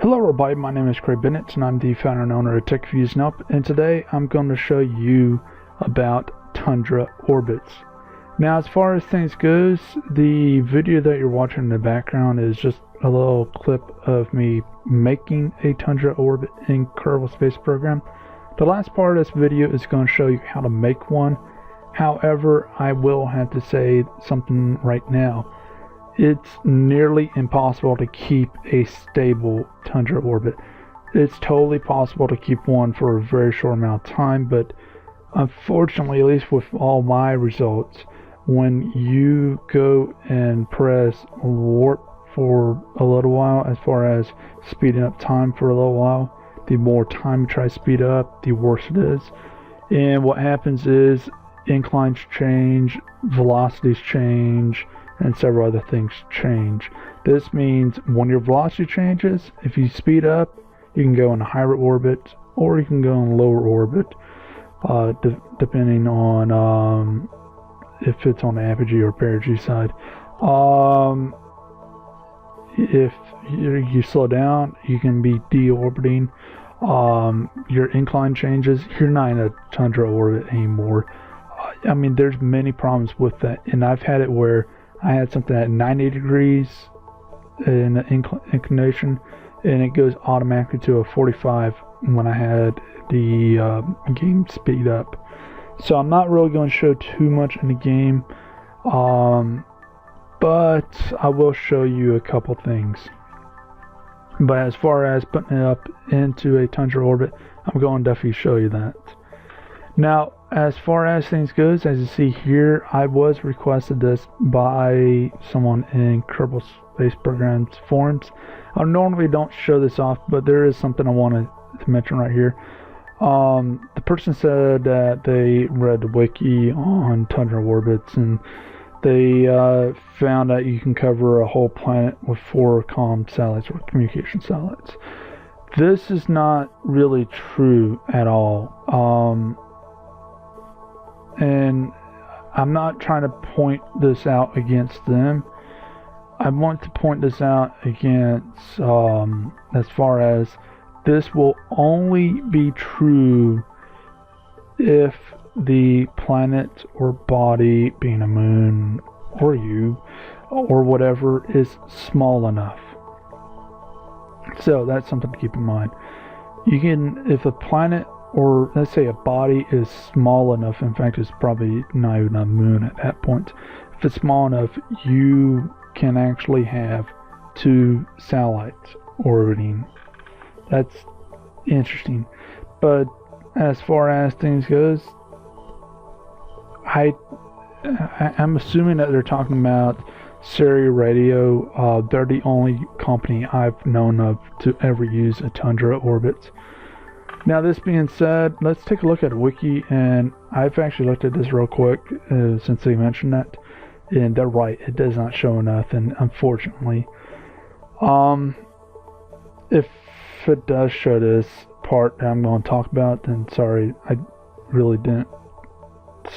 Hello everybody, my name is Craig Bennett and I'm the founder and owner of TechViews and Up, and today I'm going to show you about Tundra Orbits. Now, as far as things goes, the video that you're watching in the background is just a little clip of me making a Tundra Orbit in Kerbal Space Program. The last part of this video is going to show you how to make one. However, I will have to say something right now. It's nearly impossible to keep a stable Tundra orbit. It's totally possible to keep one for a very short amount of time, but unfortunately, at least with all my results, when you go and press warp for a little while, as far as speeding up time for a little while, the more time you try to speed up, the worse it is. And what happens is inclines change, velocities change, and several other things change. This means when your velocity changes, if you speed up, you can go in a higher orbit or you can go in a lower orbit, depending on if it's on the apogee or perigee side. If you slow down, you can be deorbiting. Your incline changes, you're not in a Tundra orbit anymore. I mean, there's many problems with that, and I've had it where I had something at 90 degrees in the inclination, and it goes automatically to a 45 when I had the game speed up. So I'm not really going to show too much in the game, but I will show you a couple things. But as far as putting it up into a Tundra orbit, I'm going to definitely show you that. Now, as far as things goes, as you see here, I was requested this by someone in Kerbal Space Program's forums. I normally don't show this off, but there is something I wanted to mention right here. The person said that they read the wiki on Tundra Orbits, and they found that you can cover a whole planet with 4 comm satellites or communication satellites. This is not really true at all. And I'm not trying to point this out against them. I want to point this out against, as far as this will only be true if the planet or body, being a moon or you or whatever, is small enough. So that's something to keep in mind. You can, if a planet or let's say a body is small enough, in fact it's probably not even a moon at that point, if it's small enough, you can actually have 2 satellites orbiting. That's interesting. But as far as things goes, I'm assuming that they're talking about Surrey Radio. They're the only company I've known of to ever use a Tundra orbit. Now, this being said, let's take a look at a wiki, and I've actually looked at this real quick since they mentioned that, and they're right, it does not show nothing, unfortunately. If it does show this part that I'm going to talk about, then sorry, I really didn't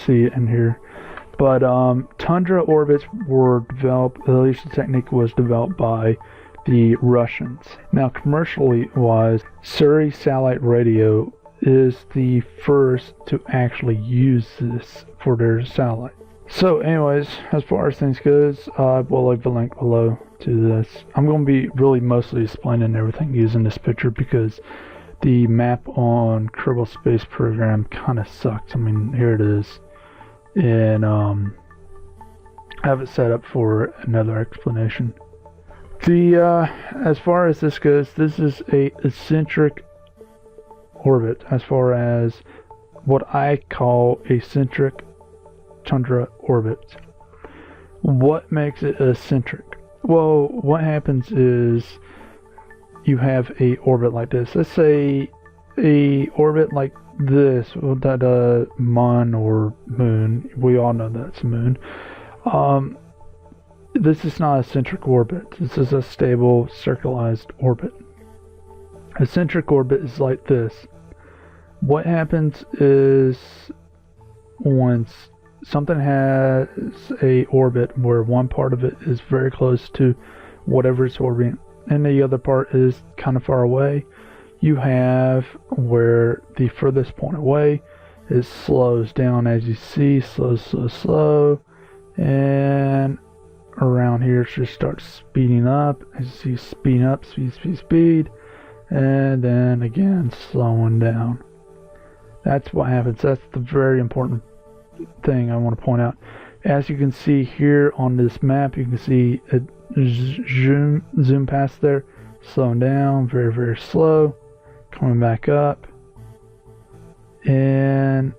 see it in here. But Tundra orbits were developed, at least the technique was developed by the Russians. Now, commercially wise, Surrey Satellite Radio is the first to actually use this for their satellite. So anyways, as far as things goes, I will leave a link below to this. I'm going to be really mostly explaining everything using this picture because the map on Kerbal Space Program kind of sucks. I mean, here it is, and I have it set up for another explanation. As far as this goes, this is a eccentric orbit, as far as what I call eccentric Tundra orbit. What makes it eccentric? Well, what happens is you have a orbit like this. Let's say a orbit like this, that Mon or moon, we all know that's a moon. This is not a eccentric orbit. This is a stable, circularized orbit. A eccentric orbit is like this. What happens is once something has a orbit where one part of it is very close to whatever it's orbiting, and the other part is kind of far away. You have where the furthest point away, it slows down, as you see, slow, and around here it just starts speeding up, as you see, speeding up, speed, and then again slowing down. That's what happens. That's the very important thing I want to point out. As you can see here on this map, you can see it zoom past there, slowing down, very slow, coming back up, and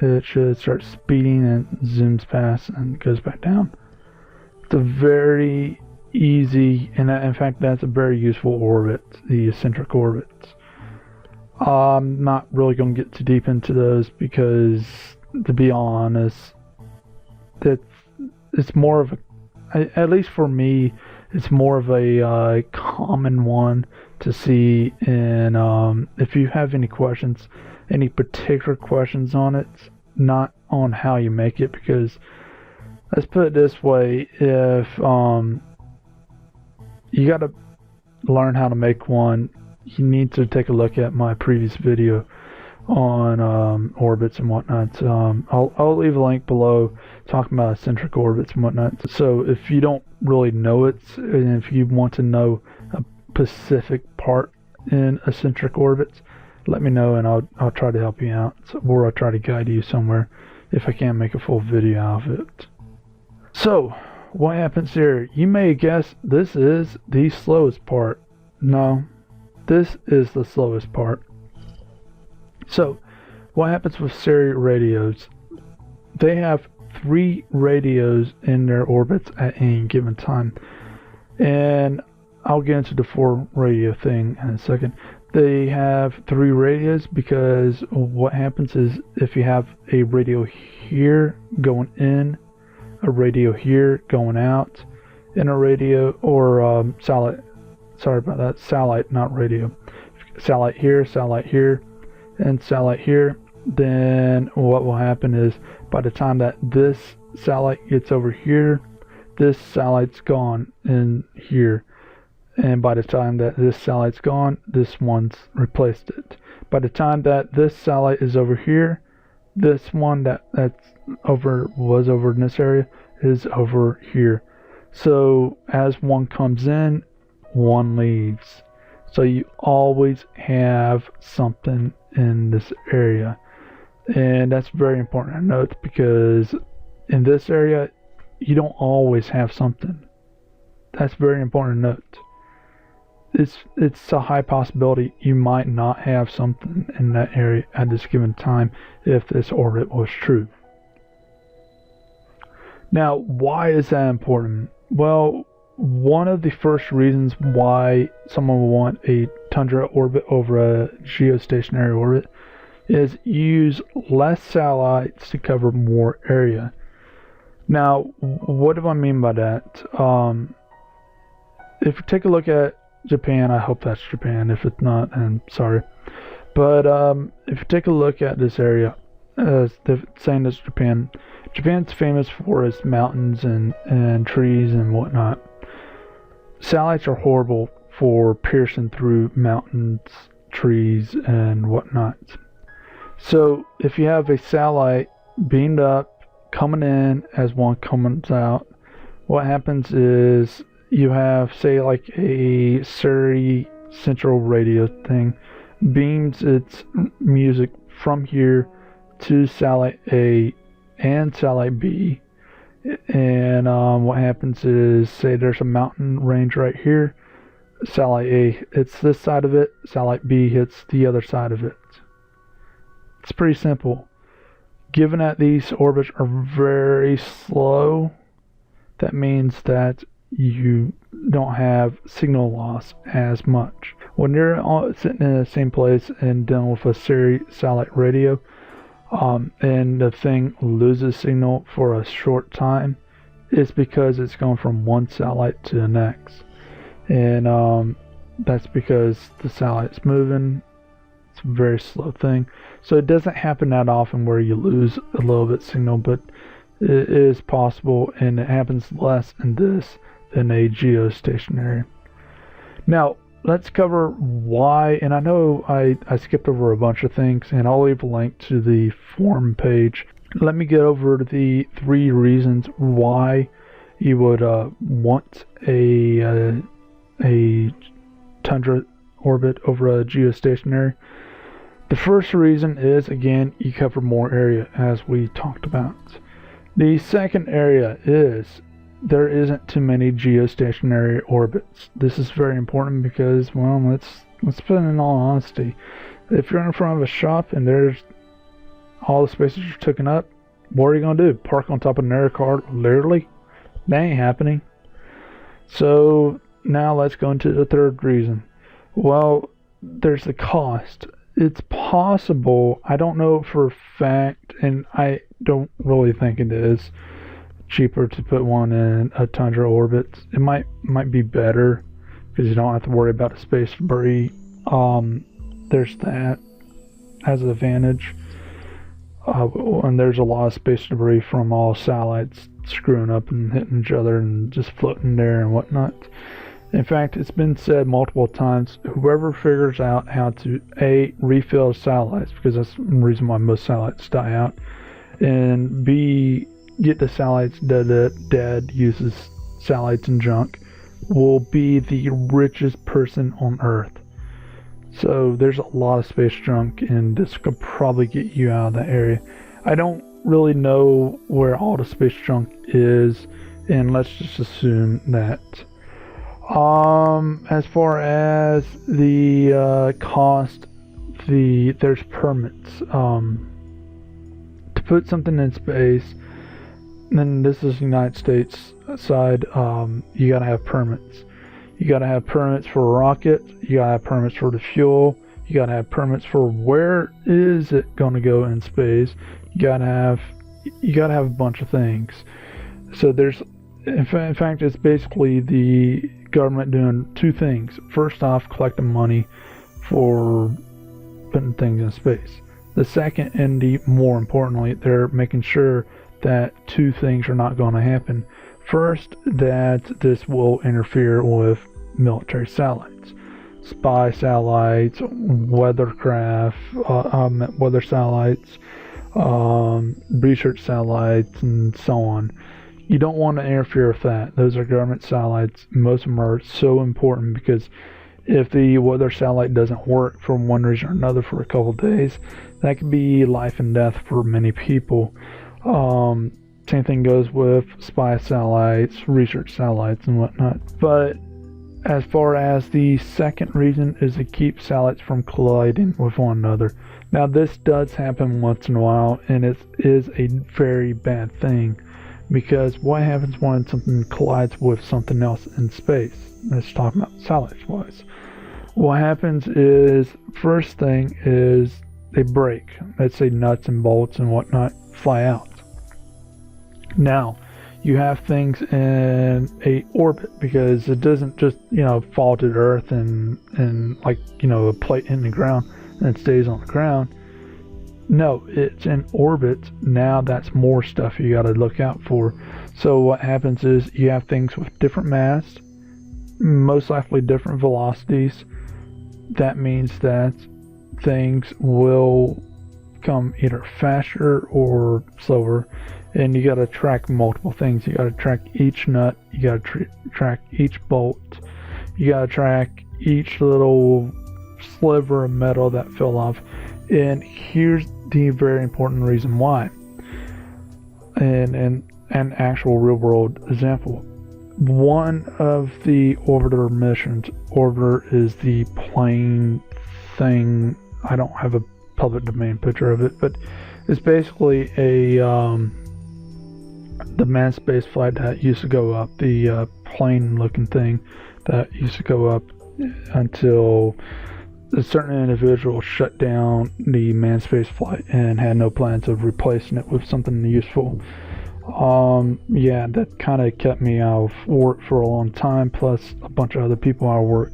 it should start speeding and zooms past and goes back down. It's a very easy, and in fact that's a very useful orbit, the eccentric orbits. I'm not really going to get too deep into those because, to be honest, it's more of a, at least for me, it's more of a common one to see. And if you have any questions, any particular questions on it, not on how you make it, because let's put it this way, if you got to learn how to make one, you need to take a look at my previous video on orbits and whatnot. I'll leave a link below talking about eccentric orbits and whatnot. So if you don't really know it, and if you want to know a specific part in eccentric orbits, let me know and I'll try to help you out, or I'll try to guide you somewhere if I can't make a full video out of it. So what happens here? You may guess this is the slowest part. No, this is the slowest part. So what happens with stereo radios? They have 3 radios in their orbits at any given time, and I'll get into the 4 radio thing in a second. They have 3 radios because what happens is if you have a radio here going in, a radio here going out, and a radio or satellite, sorry about that, satellite, not radio, satellite here, and satellite here, then what will happen is by the time that this satellite gets over here, this satellite's gone in here, and by the time that this satellite's gone, this one's replaced it. By the time that this satellite is over here, this one that's was over in this area is over here. So as one comes in, one leaves. So you always have something in this area, and that's very important to note, because in this area you don't always have something. That's very important to note. It's a high possibility you might not have something in that area at this given time if this orbit was true. Now, why is that important? Well, one of the first reasons why someone would want a Tundra orbit over a geostationary orbit is use less satellites to cover more area. Now, what do I mean by that? If you take a look at Japan, I hope that's Japan. If it's not, I'm sorry. But if you take a look at this area, they're saying it's Japan. Japan's famous for its mountains and trees and whatnot. Satellites are horrible for piercing through mountains, trees, and whatnot. So if you have a satellite beamed up, coming in as one comes out, what happens is you have, say, like a Surrey central radio thing, beams its music from here to satellite A and satellite B. And what happens is, say there's a mountain range right here, satellite A hits this side of it, satellite B hits the other side of it. It's pretty simple. Given that these orbits are very slow, that means that you don't have signal loss as much. When you're sitting in the same place and dealing with a Siri satellite radio, and the thing loses signal for a short time, it's because it's going from one satellite to the next. And that's because the satellite's moving. It's a very slow thing. So it doesn't happen that often where you lose a little bit signal, but it is possible, and it happens less in this than a geostationary. Now, let's cover why, and I know I skipped over a bunch of things, and I'll leave a link to the forum page. Let me get over the 3 reasons why you would want a Tundra orbit over a geostationary. The first reason is, again, you cover more area, as we talked about. The second area is there isn't too many geostationary orbits. This is very important because, well, let's put it in all honesty. If you're in front of a shop and there's all the spaces are taken up, what are you gonna do? Park on top of an air car? Literally? That ain't happening. So now let's go into the third reason. Well, there's the cost. It's possible, I don't know for a fact, and I don't really think it is cheaper to put one in a Tundra Orbits. It might be better because you don't have to worry about the space debris. There's that as an advantage. And there's a lot of space debris from all satellites screwing up and hitting each other and just floating there and whatnot. In fact, it's been said multiple times, whoever figures out how to A, refill satellites, because that's the reason why most satellites die out, and B, get the satellites dead, uses satellites and junk, will be the richest person on Earth. So there's a lot of space junk, and this could probably get you out of that area. I don't really know where all the space junk is, and let's just assume that. As far as the cost, there's permits. To put something in space, and this is the United States side, you gotta have permits. You gotta have permits for a rocket, you gotta have permits for the fuel, you gotta have permits for where is it gonna go in space. You gotta have a bunch of things. So there's, in fact, it's basically the government doing 2 things. First off, collecting money for putting things in space. The second, and more importantly, they're making sure that 2 things are not going to happen. First, that this will interfere with military satellites, spy satellites, weather satellites, research satellites, and so on. You don't want to interfere with that. Those are government satellites. Most of them are so important because if the weather satellite doesn't work for one reason or another for a couple of days, that could be life and death for many people. Same thing goes with spy satellites, research satellites, and whatnot. But as far as the second reason is to keep satellites from colliding with one another. Now this does happen once in a while, and it is a very bad thing. Because what happens when something collides with something else in space? Let's talk about satellites wise. What happens is, first thing is they break. Let's say nuts and bolts and whatnot fly out. Now, you have things in a orbit because it doesn't just, fall to the Earth and like, a plate in the ground and it stays on the ground. No, it's in orbit. Now that's more stuff you got to look out for. So what happens is you have things with different mass, most likely different velocities. That means that things will come either faster or slower, and you got to track multiple things. You got to track each nut, you got to track each bolt, you got to track each little sliver of metal that fell off. And here's the very important reason why. And an actual real world example. One of the orbiter missions, orbiter is the plane thing. I don't have a public domain picture of it, but it's basically the manned space flight that used to go up, the plane looking thing that used to go up until a certain individual shut down the manned space flight and had no plans of replacing it with something useful. Yeah, that kind of kept me out of work for a long time, plus a bunch of other people out of work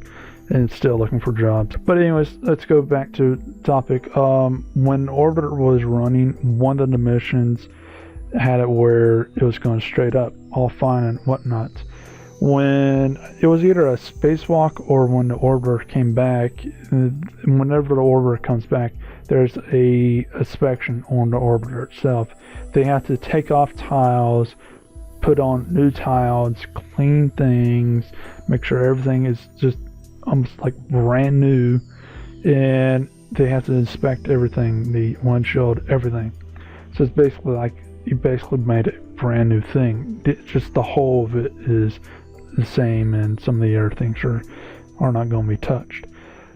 and still looking for jobs. But anyways, let's go back to the topic. When Orbiter was running, one of the missions had it where it was going straight up, all fine and whatnot. when it was either a spacewalk or when the orbiter came back. Whenever the orbiter comes back, there's a inspection on the orbiter itself. They have to take off tiles, put on new tiles, clean things, make sure everything is just almost like brand new, and they have to inspect everything, the windshield, everything. So it's basically like you basically made a brand new thing. Just the whole of it is the same, and some of the other things are not going to be touched.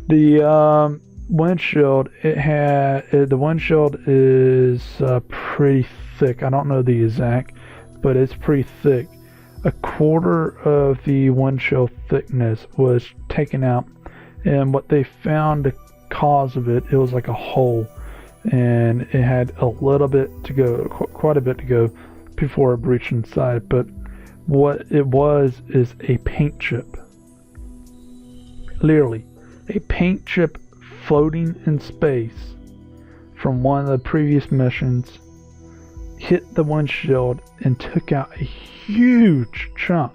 The windshield, the windshield is pretty thick. I don't know the exact, but it's pretty thick. A quarter of the windshield thickness was taken out, and what they found the cause of it was like a hole, and it had a little bit to go, quite a bit to go before it breached inside. But what it was is a paint chip. Literally, a paint chip floating in space from one of the previous missions hit the windshield and took out a huge chunk.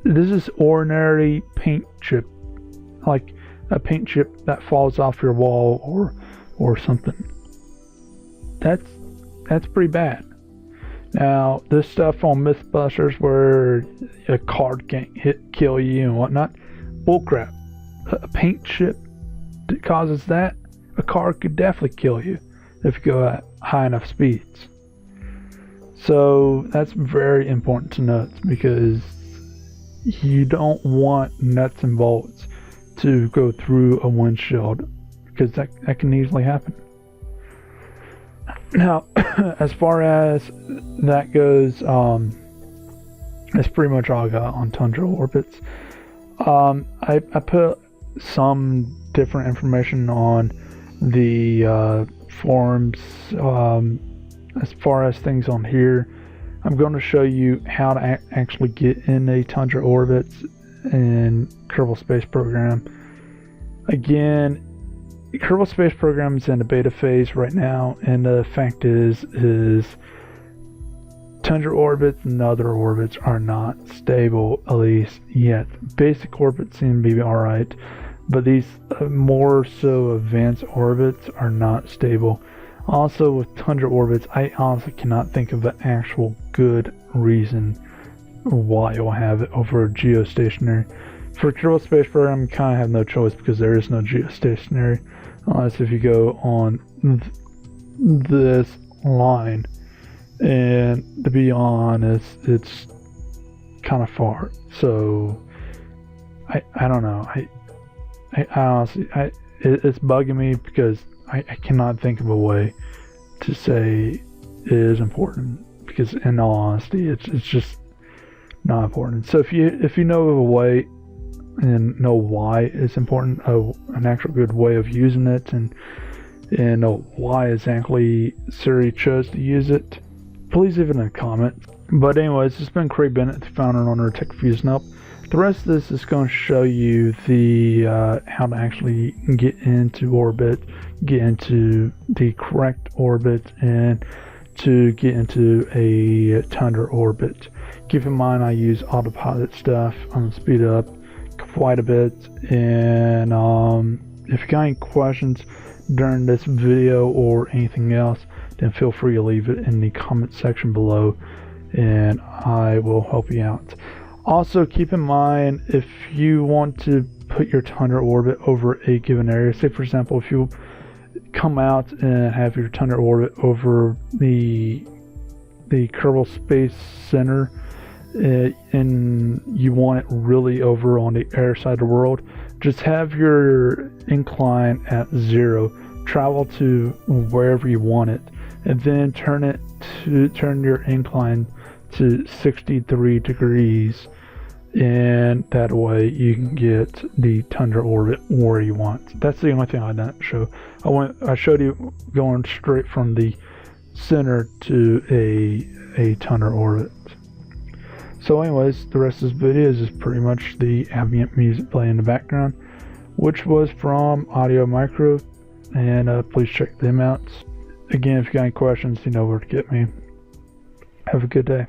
This is ordinary paint chip, like a paint chip that falls off your wall or something. That's pretty bad. Now, this stuff on Mythbusters where a card can't kill you and whatnot, bullcrap. A paint chip that causes that, a car could definitely kill you if you go at high enough speeds. So that's very important to note, because you don't want nuts and bolts to go through a windshield, because that can easily happen. Now, as far as that goes, that's pretty much all I got on Tundra Orbits. I put some different information on the forums. As far as things on here, I'm going to show you how to actually get in a Tundra Orbits in Kerbal Space Program. Again, Kerbal Space Program is in the beta phase right now, and the fact is Tundra Orbits and other orbits are not stable, at least yet. Basic orbits seem to be alright, but these more so advanced orbits are not stable. Also, with Tundra Orbits, I honestly cannot think of an actual good reason why you'll have it over geostationary. For Kerbal Space Program, you kind of have no choice, because there is no geostationary, unless if you go on this line, and to be honest, it's kind of far. So I don't know. I honestly, it's bugging me, because I cannot think of a way to say it is important, because in all honesty, it's just not important. So if you know of a way and know why it's important, an actual good way of using it, and why exactly Siri chose to use it, please leave it in a comment. But anyways, it's been Craig Bennett, the founder and owner of TechFuse and Help. The rest of this is going to show you the how to actually get into orbit, get into the correct orbit, and to get into a Tundra orbit. Keep in mind, I use autopilot stuff. I'm going to speed it up quite a bit, and if you got any questions during this video or anything else, then feel free to leave it in the comment section below, and I will help you out. Also, keep in mind, if you want to put your Tundra orbit over a given area, say for example, if you come out and have your Tundra orbit over the Kerbal Space Center, and you want it really over on the air side of the world, just have your incline at 0, travel to wherever you want it, and then turn your incline to 63 degrees, and that way you can get the Tundra orbit where you want. That's the only thing I didn't show. I showed you going straight from the center to a Tundra orbit. So anyways, the rest of this video is just pretty much the ambient music playing in the background, which was from Audio Micro, and please check them out. Again, if you got any questions, you know where to get me. Have a good day.